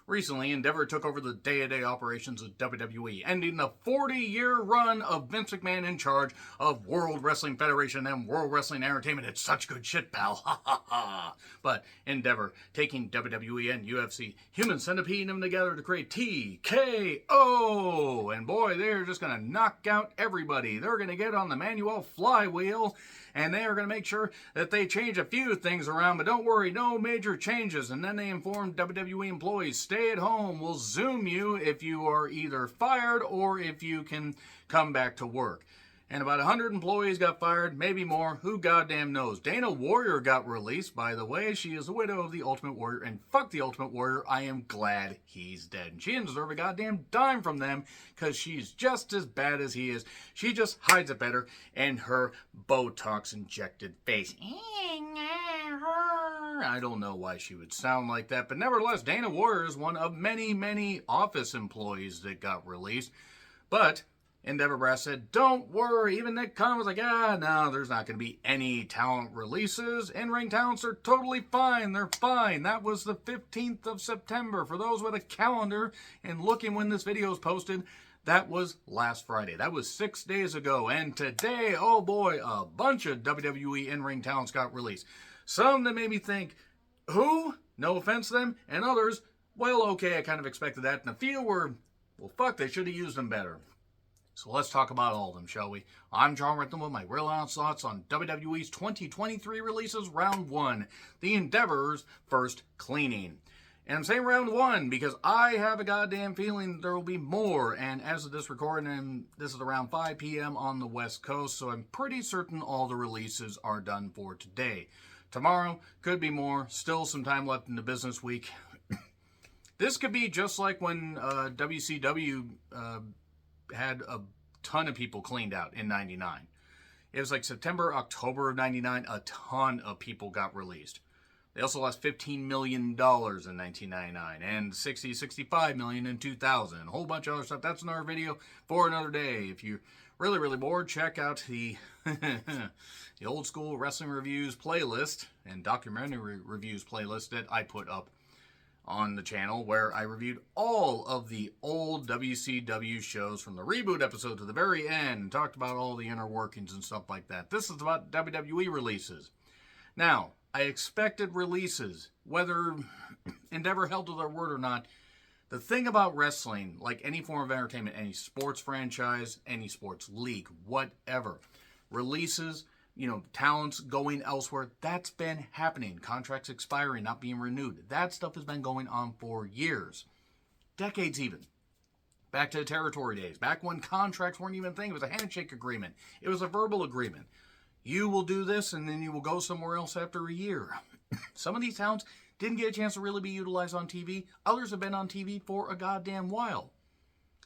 Recently, Endeavor took over the day-to-day operations of WWE, ending the 40-year run of Vince McMahon in charge of World Wrestling Federation and World Wrestling Entertainment. It's such good shit, pal. Ha ha ha. But Endeavor taking WWE and UFC Human Centipede them together to create TKO. And boy, they're just going to knock out everybody. They're going to get on the manual flywheel, and they are going to make sure that they change a few things around. But don't worry, no major changes. And then they informed WWE employees, stay at home. We'll Zoom you if you are either fired or if you can come back to work. And about 100 employees got fired, maybe more. Who goddamn knows? Dana Warrior got released, by the way. She is the widow of the Ultimate Warrior. And fuck the Ultimate Warrior. I am glad he's dead. And she didn't deserve a goddamn dime from them because she's just as bad as he is. She just hides it better in her Botox-injected face. I don't know why she would sound like that, but nevertheless, Dana Warrior is one of many, many office employees that got released. But Endeavor Brass said, don't worry. Even Nick Khan was like, no, there's not going to be any talent releases. In-ring talents are totally fine. They're fine. That was the 15th of September. For those with a calendar and looking when this video is posted, that was last Friday. That was 6 days ago. And today, oh boy, a bunch of WWE in-ring talents got released. Some that made me think, who? No offense to them. And others, well, okay, I kind of expected that. And a few were, well, fuck, they should have used them better. So let's talk about all of them, shall we? I'm John Rickman with my real honest thoughts on WWE's 2023 releases, Round 1, the Endeavor's first cleaning. And I'm saying Round 1 because I have a goddamn feeling there will be more. And as of this recording, this is around 5 p.m. on the West Coast, so I'm pretty certain all the releases are done for today. Tomorrow could be more. Still some time left in the business week. This could be just like when WCW had a ton of people cleaned out in 99. It was like September, October of 99, a ton of people got released. They also lost $15 million in 1999 and $65 million in 2000. A whole bunch of other stuff. That's another video for another day. If you're really, really bored, check out the the old school wrestling reviews playlist and documentary reviews playlist that I put up on the channel, where I reviewed all of the old WCW shows from the reboot episode to the very end and talked about all the inner workings and stuff like that. This is about WWE releases. Now, I expected releases, whether Endeavor held to their word or not. The thing about wrestling, like any form of entertainment, any sports franchise, any sports league, whatever, releases, talents going elsewhere, that's been happening. Contracts expiring, not being renewed. That stuff has been going on for years. Decades even. Back to the territory days. Back when contracts weren't even a thing. It was a handshake agreement. It was a verbal agreement. You will do this and then you will go somewhere else after a year. Some of these talents didn't get a chance to really be utilized on TV. Others have been on TV for a goddamn while.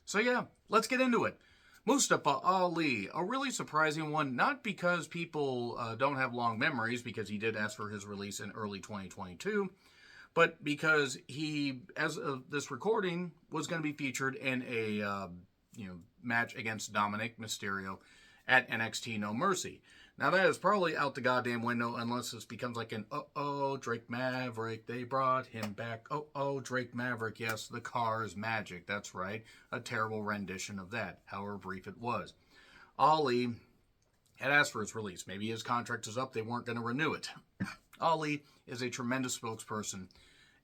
So yeah, let's get into it. Mustafa Ali, a really surprising one, not because people don't have long memories, because he did ask for his release in early 2022, but because he, as of this recording, was going to be featured in a match against Dominic Mysterio at NXT No Mercy. Now that is probably out the goddamn window unless this becomes like an Drake Maverick, they brought him back. Drake Maverick, yes, the car is magic, that's right. A terrible rendition of that, however brief it was. Ali had asked for his release. Maybe his contract is up, they weren't going to renew it. Ali is a tremendous spokesperson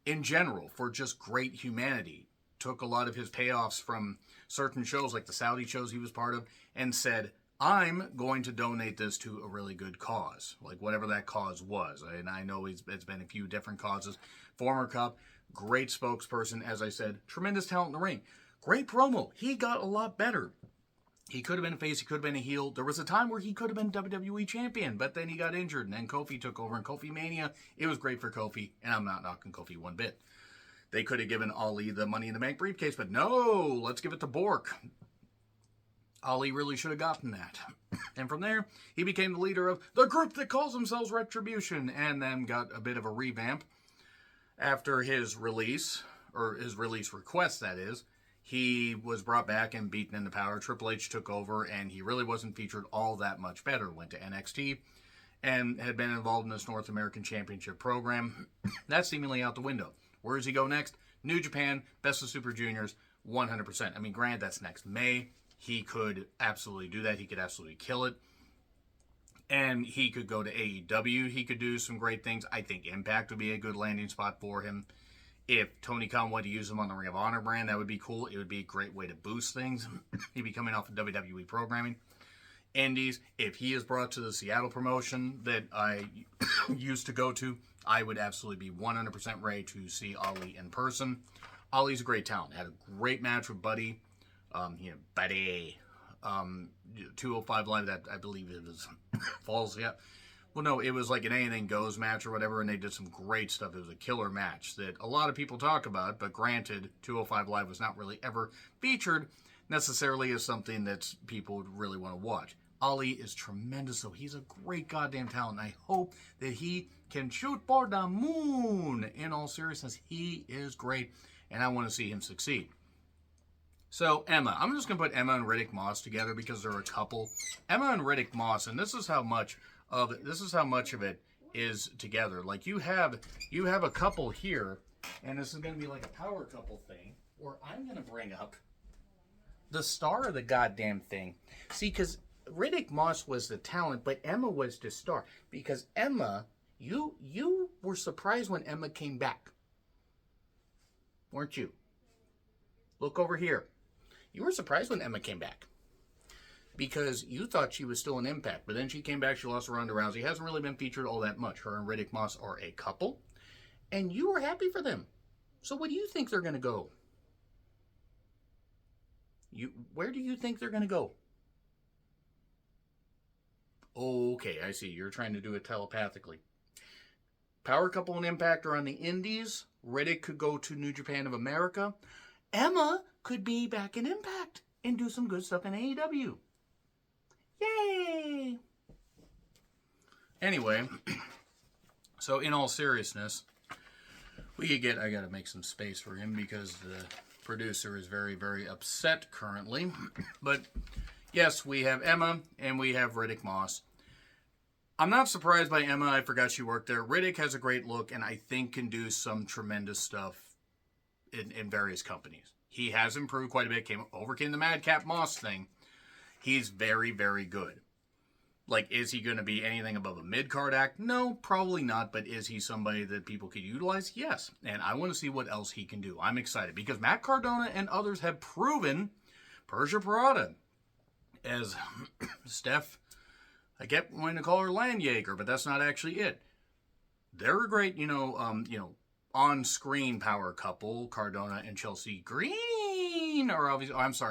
in general for just great humanity. Took a lot of his payoffs from certain shows, like the Saudi shows he was part of, and said, I'm going to donate this to a really good cause, like whatever that cause was. And I know it's been a few different causes. Former Cup, great spokesperson, as I said, tremendous talent in the ring. Great promo. He got a lot better. He could have been a face, he could have been a heel. There was a time where he could have been WWE champion, but then he got injured, and then Kofi took over, and Kofi Mania, it was great for Kofi, and I'm not knocking Kofi one bit. They could have given Ali the Money in the Bank briefcase, but no, let's give it to Bork. Ali really should have gotten that. And from there, he became the leader of the group that calls themselves Retribution, and then got a bit of a revamp after his release, or his release request, that is. He was brought back and beaten into power. Triple H took over, and he really wasn't featured all that much better. Went to NXT and had been involved in this North American Championship program. That's seemingly out the window. Where does he go next? New Japan, Best of Super Juniors, 100%. I mean, granted, that's next May. He could absolutely do that. He could absolutely kill it. And he could go to AEW. He could do some great things. I think Impact would be a good landing spot for him. If Tony Khan wanted to use him on the Ring of Honor brand, that would be cool. It would be a great way to boost things. He'd be coming off of WWE programming. Indies, if he is brought to the Seattle promotion that I used to go to, I would absolutely be 100% ready to see Ali in person. Ali's a great talent. Had a great match with Buddy. Buddy. 205 Live, that I believe it was Falls, yeah. Well, no, it was like an Anything Goes match or whatever, and they did some great stuff. It was a killer match that a lot of people talk about, but granted, 205 Live was not really ever featured necessarily as something that people would really want to watch. Ali is tremendous, though. He's a great goddamn talent. I hope that he can shoot for the moon. In all seriousness, he is great, and I want to see him succeed. So, Emma. I'm just going to put Emma and Riddick Moss together because they're a couple. Emma and Riddick Moss, and this is how much of it is together. Like, you have a couple here, and this is going to be like a power couple thing, where I'm going to bring up the star of the goddamn thing. See, because Riddick Moss was the talent, but Emma was the star. Because Emma, you were surprised when Emma came back. Weren't you? Look over here. You were surprised when Emma came back. Because you thought she was still an Impact. But then she came back, she lost to Ronda Rousey. Hasn't really been featured all that much. Her and Riddick Moss are a couple. And you were happy for them. So where do you think they're going to go? Where do you think they're going to go? Okay, I see. You're trying to do it telepathically. Power couple and Impact are on the Indies. Riddick could go to New Japan of America. Emma could be back in Impact and do some good stuff in AEW. Yay! Anyway, so in all seriousness, I gotta make some space for him because the producer is very, very upset currently. But yes, we have Emma and we have Riddick Moss. I'm not surprised by Emma. I forgot she worked there. Riddick has a great look and I think can do some tremendous stuff in various companies. He has improved quite a bit. Overcame the Madcap Moss thing. He's very, very good. Like, is he going to be anything above a mid-card act? No, probably not. But is he somebody that people could utilize? Yes. And I want to see what else he can do. I'm excited because Matt Cardona and others have proven Persia Parada as Steph. I kept wanting to call her Landjager, but that's not actually it. They're a great, on-screen power couple, Cardona and Chelsea Green.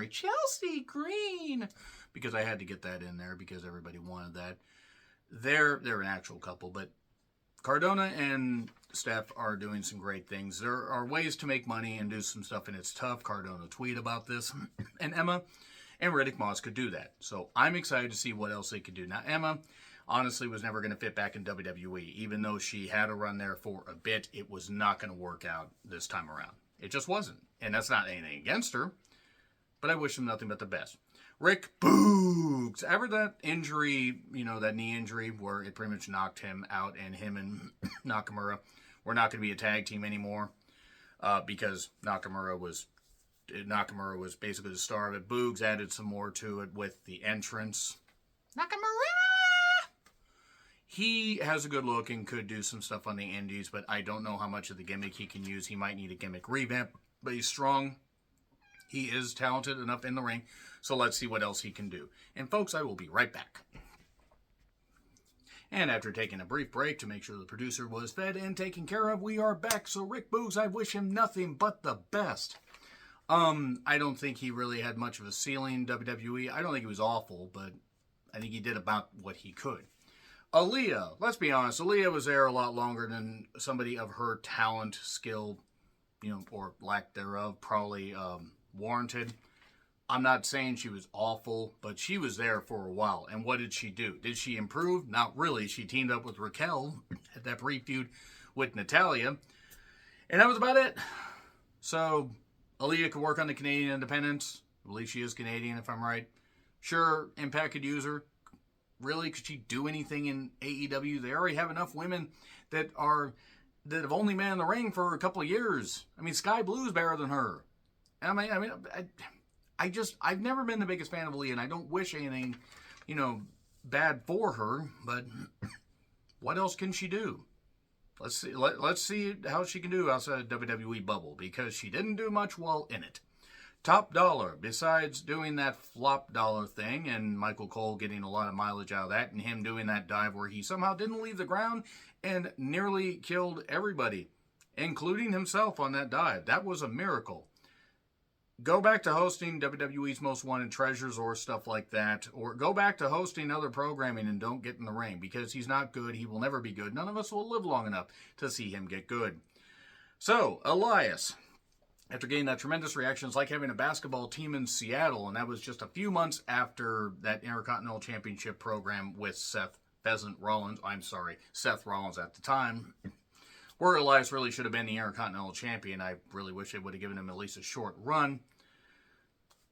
Chelsea Green. Because I had to get that in there because everybody wanted that. They're an actual couple, but Cardona and Steph are doing some great things. There are ways to make money and do some stuff, and it's tough. Cardona tweet about this. And Emma and Riddick Moss could do that. So I'm excited to see what else they could do. Now, Emma honestly was never going to fit back in WWE. Even though she had a run there for a bit, it was not going to work out this time around. It just wasn't. And that's not anything against her, but I wish them nothing but the best. Rick Boogs. Ever that injury, that knee injury where it pretty much knocked him out and him and Nakamura were not going to be a tag team anymore because Nakamura was basically the star of it. Boogs added some more to it with the entrance. Nakamura! He has a good look and could do some stuff on the indies, but I don't know how much of the gimmick he can use. He might need a gimmick revamp, but he's strong. He is talented enough in the ring, so let's see what else he can do. And folks, I will be right back. And after taking a brief break to make sure the producer was fed and taken care of, we are back. So Rick Boogs, I wish him nothing but the best. I don't think he really had much of a ceiling in WWE. I don't think he was awful, but I think he did about what he could. Aaliyah, let's be honest, Aaliyah was there a lot longer than somebody of her talent, skill, or lack thereof, probably warranted. I'm not saying she was awful, but she was there for a while. And what did she do? Did she improve? Not really. She teamed up with Raquel at that brief feud with Natalya. And that was about it. So, Aaliyah could work on the Canadian independents. I believe she is Canadian, if I'm right. Sure, Impact could use her. Really, could she do anything in AEW? They already have enough women that are that have only been in the ring for a couple of years. I mean, Sky Blue's better than her. I've never been the biggest fan of Lee, and I don't wish anything, bad for her, but what else can she do? Let's see how she can do outside of WWE bubble, because she didn't do much while in it. Top Dollar, besides doing that flop dollar thing and Michael Cole getting a lot of mileage out of that, and him doing that dive where he somehow didn't leave the ground and nearly killed everybody, including himself on that dive. That was a miracle. Go back to hosting WWE's Most Wanted Treasures or stuff like that, or go back to hosting other programming and don't get in the ring, because he's not good. He will never be good. None of us will live long enough to see him get good. So, Elias, after getting that tremendous reaction, it's like having a basketball team in Seattle, and that was just a few months after that Intercontinental Championship program with Seth Rollins at the time, where Elias really should have been the Intercontinental Champion. I really wish they would have given him at least a short run.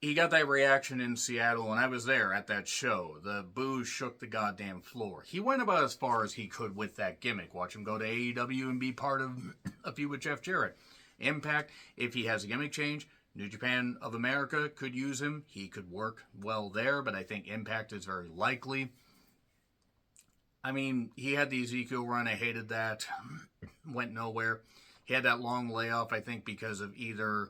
He got that reaction in Seattle, and I was there at that show. The boos shook the goddamn floor. He went about as far as he could with that gimmick. Watch him go to AEW and be part of a feud with Jeff Jarrett. Impact, if he has a gimmick change, New Japan of America could use him. He could work well there, but I think Impact is very likely. I mean, he had the Ezekiel run. I hated that. Went nowhere. He had that long layoff, I think, because of either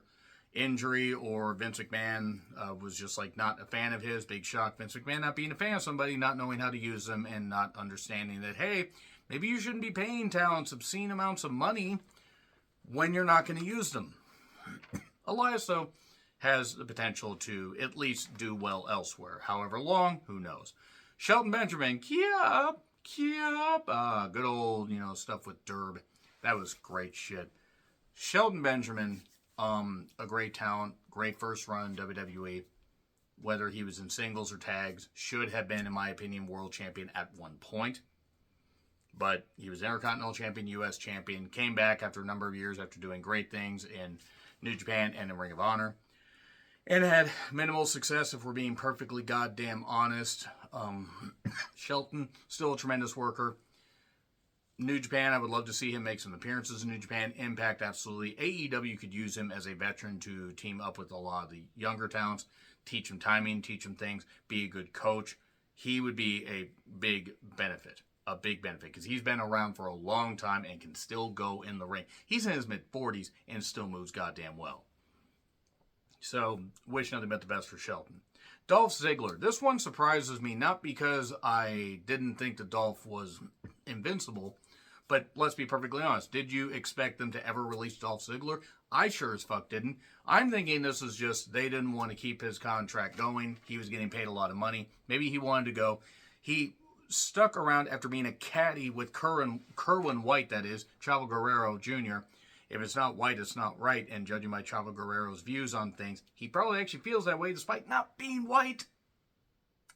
injury or Vince McMahon was just like not a fan of his. Big shock. Vince McMahon not being a fan of somebody, not knowing how to use them, and not understanding that, hey, maybe you shouldn't be paying talents obscene amounts of money when you're not going to use them. Elias, though, has the potential to at least do well elsewhere. However long, who knows. Shelton Benjamin, Kiap. Good old, stuff with Derb. That was great shit. Shelton Benjamin, a great talent, great first run in WWE. Whether he was in singles or tags, should have been, in my opinion, world champion at one point. But he was Intercontinental Champion, U.S. Champion, came back after a number of years after doing great things in New Japan and in Ring of Honor, and had minimal success, if we're being perfectly goddamn honest. Shelton, still a tremendous worker. New Japan, I would love to see him make some appearances in New Japan. Impact, absolutely. AEW could use him as a veteran to team up with a lot of the younger talents, teach him timing, teach him things, be a good coach. He would be a big benefit. Because he's been around for a long time and can still go in the ring. He's in his mid-40s and still moves goddamn well. So, wish nothing but the best for Shelton. Dolph Ziggler. This one surprises me, not because I didn't think that Dolph was invincible, but let's be perfectly honest. Did you expect them to ever release Dolph Ziggler? I sure as fuck didn't. I'm thinking this is just they didn't want to keep his contract going. He was getting paid a lot of money. Maybe he wanted to go. He stuck around after being a caddy with Kerwin White, that is, Chavo Guerrero Jr. If it's not White, it's not right. And judging by Chavo Guerrero's views on things, he probably actually feels that way despite not being white.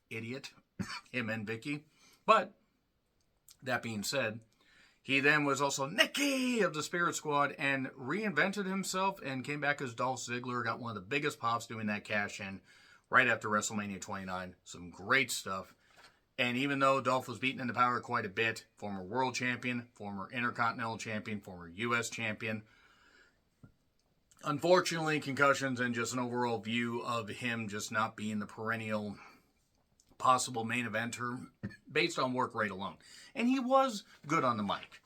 Idiot. Him and Vicky. But, that being said, he then was also Nikki of the Spirit Squad and reinvented himself and came back as Dolph Ziggler. Got one of the biggest pops doing that cash-in right after WrestleMania 29. Some great stuff. And even though Dolph was beaten into power quite a bit, former world champion, former Intercontinental Champion, former U.S. champion, unfortunately, concussions and just an overall view of him just not being the perennial possible main eventer based on work rate alone. And he was good on the mic.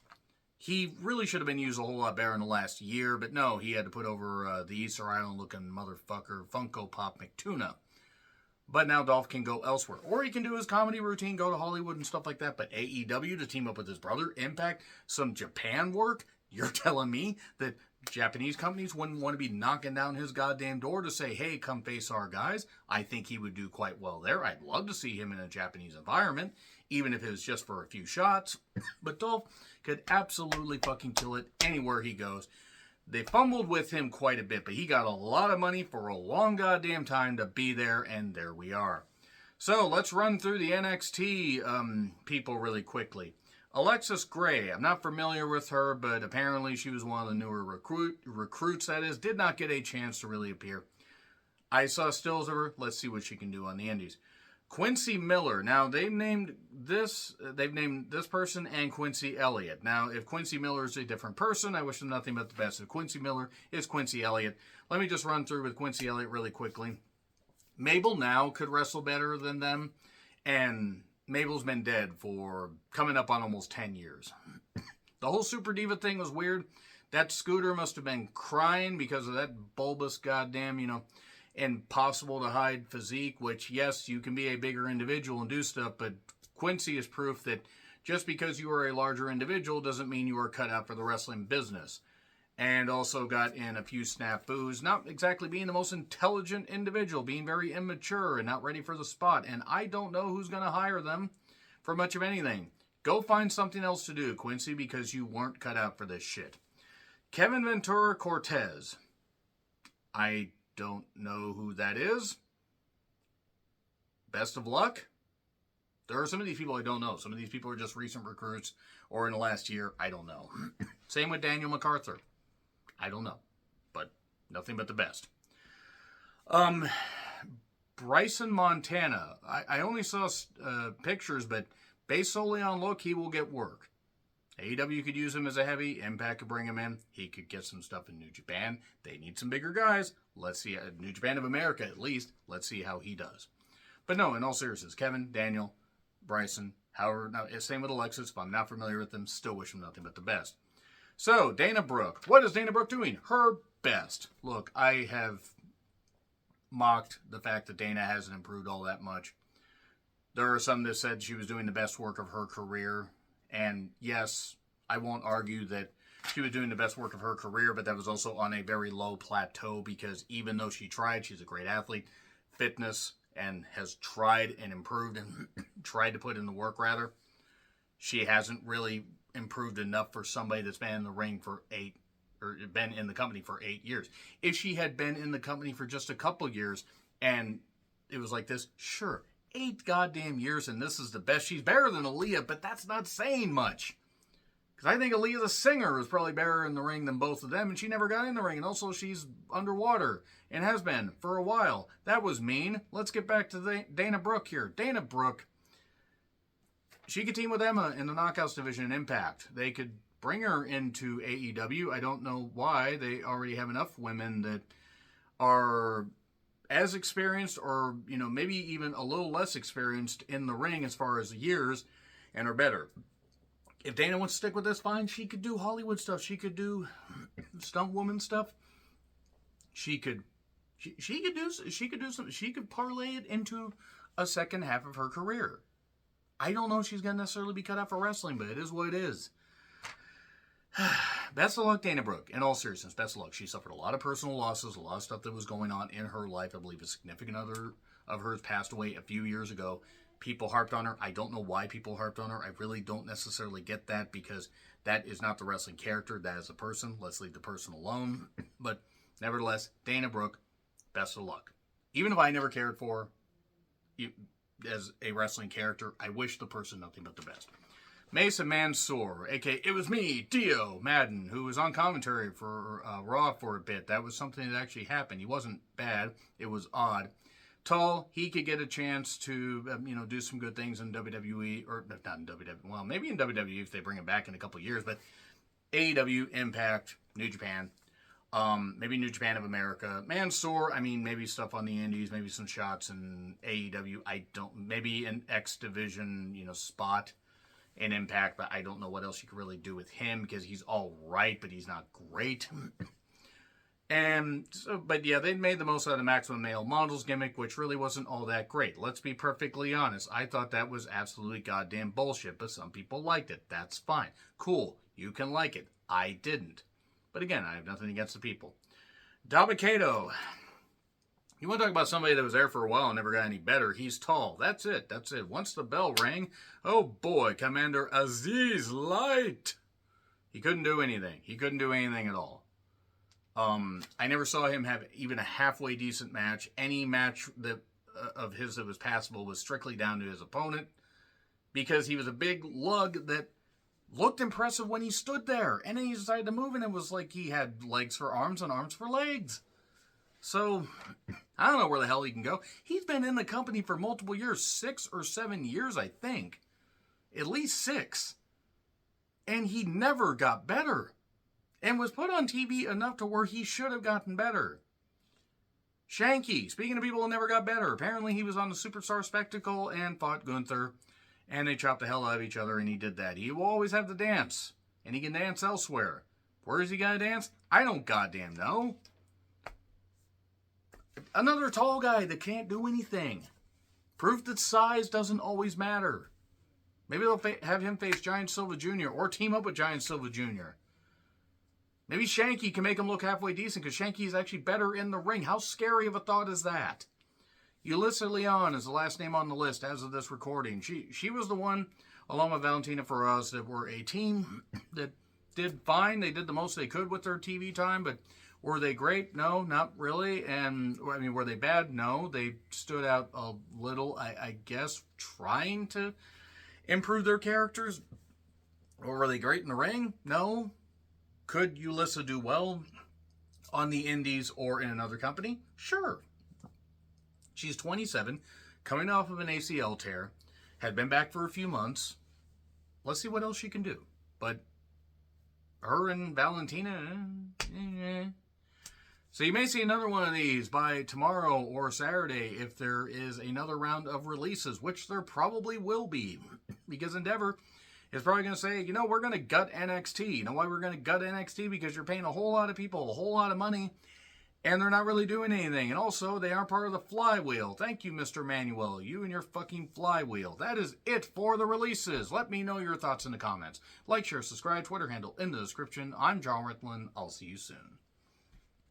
He really should have been used a whole lot better in the last year, but no, he had to put over the Easter Island-looking motherfucker Funko Pop McTuna. But now Dolph can go elsewhere. Or he can do his comedy routine, go to Hollywood and stuff like that. But AEW to team up with his brother, Impact, some Japan work? You're telling me that Japanese companies wouldn't want to be knocking down his goddamn door to say, hey, come face our guys? I think he would do quite well there. I'd love to see him in a Japanese environment, even if it was just for a few shots. But Dolph could absolutely fucking kill it anywhere he goes. They fumbled with him quite a bit, but he got a lot of money for a long goddamn time to be there, and there we are. So, let's run through the NXT people really quickly. Alexis Gray, I'm not familiar with her, but apparently she was one of the newer recruits, that is, did not get a chance to really appear. I saw stills of her. Let's see what she can do on the indies. Quincy Miller. Now they've named this person and Quincy Elliott. Now, if Quincy Miller is a different person, I wish them nothing but the best. If Quincy Miller is Quincy Elliott, let me just run through with Quincy Elliott really quickly. Mabel now could wrestle better than them, and Mabel's been dead for coming up on almost 10 years. The whole Super Diva thing was weird. That Scooter must have been crying because of that bulbous goddamn, impossible to hide physique, which, yes, you can be a bigger individual and do stuff, but Quincy is proof that just because you are a larger individual doesn't mean you are cut out for the wrestling business. And also got in a few snafus, not exactly being the most intelligent individual, being very immature and not ready for the spot. And I don't know who's going to hire them for much of anything. Go find something else to do, Quincy, because you weren't cut out for this shit. Kevin Ventura Cortez. I don't know who that is. Best of luck. There are some of these people I don't know. Some of these people are just recent recruits or in the last year. I don't know. Same with Daniel MacArthur. I don't know. But nothing but the best. Bryson Montana. I only saw pictures, but based solely on look, he will get work. AEW could use him as a heavy. Impact could bring him in. He could get some stuff in New Japan. They need some bigger guys. Let's see. New Japan of America, at least. Let's see how he does. But no, in all seriousness, Kevin, Daniel, Bryson, however, now, same with Alexis. If I'm not familiar with them, still wish him nothing but the best. So, Dana Brooke. What is Dana Brooke doing? Her best. Look, I have mocked the fact that Dana hasn't improved all that much. There are some that said she was doing the best work of her career. And yes, I won't argue that she was doing the best work of her career, but that was also on a very low plateau because even though she tried, she's a great athlete, fitness, and has tried and improved and tried to put in the work, rather. She hasn't really improved enough for somebody that's been in the ring for been in the company for 8 years. If she had been in the company for just a couple years and it was like this, sure, 8 goddamn years and this is the best. She's better than Aaliyah, but that's not saying much. Because I think Aaliyah the singer was probably better in the ring than both of them, and she never got in the ring. And also she's underwater and has been for a while. That was mean. Let's get back to Dana Brooke here. Dana Brooke, she could team with Emma in the Knockouts division in Impact. They could bring her into AEW. I don't know why. They already have enough women that are as experienced or, maybe even a little less experienced in the ring as far as years and are better. If Dana wants to stick with this, fine. She could do Hollywood stuff. She could do stunt woman stuff. She could parlay it into a second half of her career. I don't know if she's going to necessarily be cut out for wrestling, but it is what it is. Best of luck, Dana Brooke. In all seriousness, best of luck. She suffered a lot of personal losses, a lot of stuff that was going on in her life. I believe a significant other of hers passed away a few years ago. People harped on her. I don't know why people harped on her. I really don't necessarily get that because that is not the wrestling character. That is a person. Let's leave the person alone. But nevertheless, Dana Brooke, best of luck. Even if I never cared for her as a wrestling character, I wish the person nothing but the best. Mason Mansoor, a.k.a. it was me, Dio Madden, who was on commentary for Raw for a bit. That was something that actually happened. He wasn't bad. It was odd. Tall, he could get a chance to, do some good things in WWE, or not in WWE, well, maybe in WWE if they bring him back in a couple of years, but AEW, Impact, New Japan, maybe New Japan of America. Mansoor, maybe stuff on the Indies, maybe some shots in AEW. Maybe an X Division, spot in Impact, but I don't know what else you could really do with him because he's all right, but he's not great. And so, but yeah, they made the most out of the Maximum Male Models gimmick, which really wasn't all that great. Let's be perfectly honest. I thought that was absolutely goddamn bullshit, but some people liked it. That's fine. Cool. You can like it. I didn't. But again, I have nothing against the people. Dabakato. You want to talk about somebody that was there for a while and never got any better? He's tall. That's it. Once the bell rang, oh boy, Commander Aziz Light. He couldn't do anything. He couldn't do anything at all. I never saw him have even a halfway decent match. Any match that of his that was passable was strictly down to his opponent because he was a big lug that looked impressive when he stood there. And then he decided to move and it was like he had legs for arms and arms for legs. So, I don't know where the hell he can go. He's been in the company for multiple years, 6 or 7 years, I think. At least 6. And he never got better. And was put on TV enough to where he should have gotten better. Shanky, speaking of people who never got better, apparently he was on the Superstar Spectacle and fought Gunther. And they chopped the hell out of each other, and he did that. He will always have to dance. And he can dance elsewhere. Where is he going to dance? I don't goddamn know. Another tall guy that can't do anything. Proof that size doesn't always matter. Maybe they'll have him face Giant Silva Jr. or team up with Giant Silva Jr. Maybe Shanky can make him look halfway decent because Shanky is actually better in the ring. How scary of a thought is that? Ulyssa Leon is the last name on the list as of this recording. She was the one, along with Valentina Feroz, that were a team that did fine. They did the most they could with their TV time, but were they great? No, not really. And, I mean, were they bad? No. They stood out a little, I guess, trying to improve their characters. Or were they great in the ring? No. Could Ulyssa do well on the indies or in another company? Sure. She's 27, coming off of an ACL tear, had been back for a few months. Let's see what else she can do. But her and Valentina, So you may see another one of these by tomorrow or Saturday if there is another round of releases, which there probably will be. Because Endeavor is probably going to say, you know, we're going to gut NXT. You know why we're going to gut NXT? Because you're paying a whole lot of people a whole lot of money, and they're not really doing anything. And also, they are part of the flywheel. Thank you, Mr. Manuel. You and your fucking flywheel. That is it for the releases. Let me know your thoughts in the comments. Like, share, subscribe, Twitter handle in the description. I'm John Ritlin. I'll see you soon.